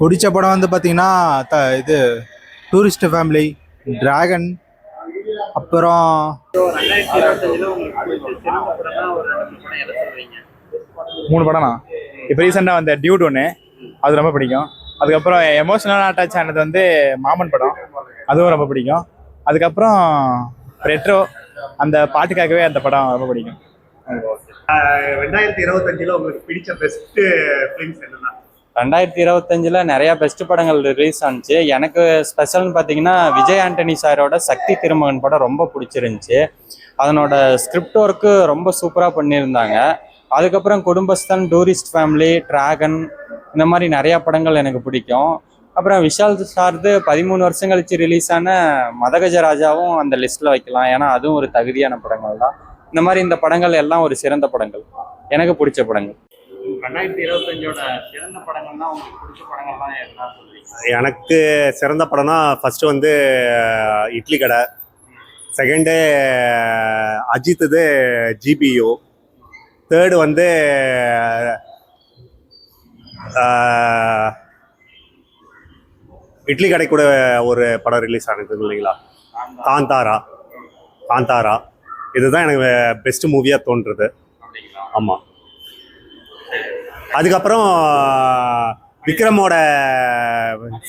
பிடிச்ச படம் வந்து பார்த்தீங்கன்னா இது டூரிஸ்ட் ஃபேமிலி, டிராகன், அப்புறம் 2025ல உங்களுக்கு பிடிச்ச சிறந்த படம்னா ஒரு 2 படம் எதை சொல்றீங்க? 3 படம்னா இப்போ ரீசெண்டாக வந்த டியூட் ஒன்று, அது ரொம்ப பிடிக்கும். அதுக்கப்புறம் எமோஷனலாக அட்டாச் ஆனது வந்து மாமன் படம், அதுவும் ரொம்ப பிடிக்கும். அதுக்கப்புறம் ரெட்ரோ, அந்த பாட்டுக்காகவே அந்த படம் ரொம்ப பிடிக்கும். 2025ல உங்களுக்கு பிடிச்ச பெஸ்ட் ஃபிலிம்ஸ் என்னன்னா? 2025ல் நிறையா பெஸ்ட் படங்கள் ரிலீஸ் ஆனிச்சு. எனக்கு ஸ்பெஷல்னு பார்த்தீங்கன்னா விஜய் ஆண்டனி சாரோட சக்தி திருமகன் படம் ரொம்ப பிடிச்சிருந்துச்சி. அதனோட ஸ்கிரிப்ட் ஒர்க்கு ரொம்ப சூப்பராக பண்ணியிருந்தாங்க. அதுக்கப்புறம் குடும்பஸ்தன், டூரிஸ்ட் ஃபேமிலி, டிராகன், இந்த மாதிரி நிறையா படங்கள் எனக்கு பிடிக்கும். அப்புறம் விஷால் சார்து 13 வருஷம் கழிச்சு ரிலீஸ் ஆன மதகஜராஜாவும் அந்த லிஸ்ட்டில் வைக்கலாம். ஏன்னா அதுவும் ஒரு தகுதியான படங்கள் தான். இந்த மாதிரி இந்த படங்கள் எல்லாம் ஒரு சிறந்த படங்கள், எனக்கு பிடிச்ச படங்கள். 2025ஓட சிறந்த படங்கள்னா உங்களுக்கு பிடிச்ச படங்கள்லாம் என்ன சொல்றீங்க? எனக்கு சிறந்த படம்னா ஃபர்ஸ்ட் வந்து இட்லி கடை, செகண்டு அஜித்துது ஜிபியு, தேர்டு வந்து இட்லி கடை கூட ஒரு படம் ரிலீஸ் ஆனது இல்லைங்களா, காந்தாரா. இதுதான் எனக்கு பெஸ்ட் மூவியாக தோன்றுறது. ஆமாம். அதுக்கப்புறம் விக்ரமோட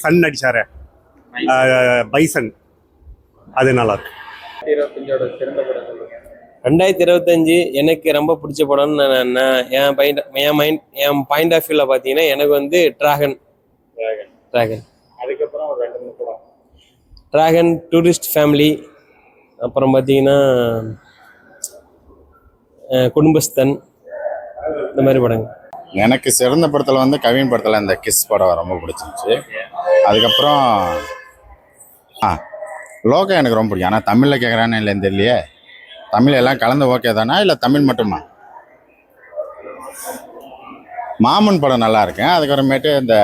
சன் நடிச்சாரு பைசன், அது நல்லா இருக்கு. 2025ஓட சிறந்த படங்கள் 2025 எனக்கு ரொம்ப பிடிச்ச படம்னு என் பாயிண்ட் ஆஃப் வியூவில் பார்த்தீங்கன்னா எனக்கு வந்து டிராகன். அதுக்கப்புறம் ஒரு 2-3 படம். டிராகன், டூரிஸ்ட் ஃபேமிலி, அப்புறம் பார்த்தீங்கன்னா குடும்பஸ்தன், இந்த மாதிரி படங்கள். எனக்கு சிறந்த படத்தில் வந்து கவின் படத்தில் இந்த கிஸ் படம் ரொம்ப பிடிச்சிருந்துச்சி. அதுக்கப்புறம் லோகா எனக்கு ரொம்ப பிடிக்கும். ஆனால் தமிழில் கேட்குறானே இல்லைன்னு தெரியலையே, தமிழ் எல்லாம் கலந்து ஓகே தானா இல்லை தமிழ் மட்டுமா? மாமன் படம் நல்லா இருக்கேன். அதுக்கப்புறமேட்டு இந்த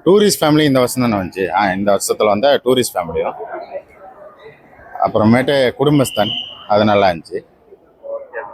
டூரிஸ்ட் ஃபேமிலி இந்த வருஷம் தானே வந்துச்சு. இந்த வருஷத்தில் வந்து டூரிஸ்ட் ஃபேமிலியும், அப்புறமேட்டு குடும்பஸ்தன், அது நல்லா இருந்துச்சு.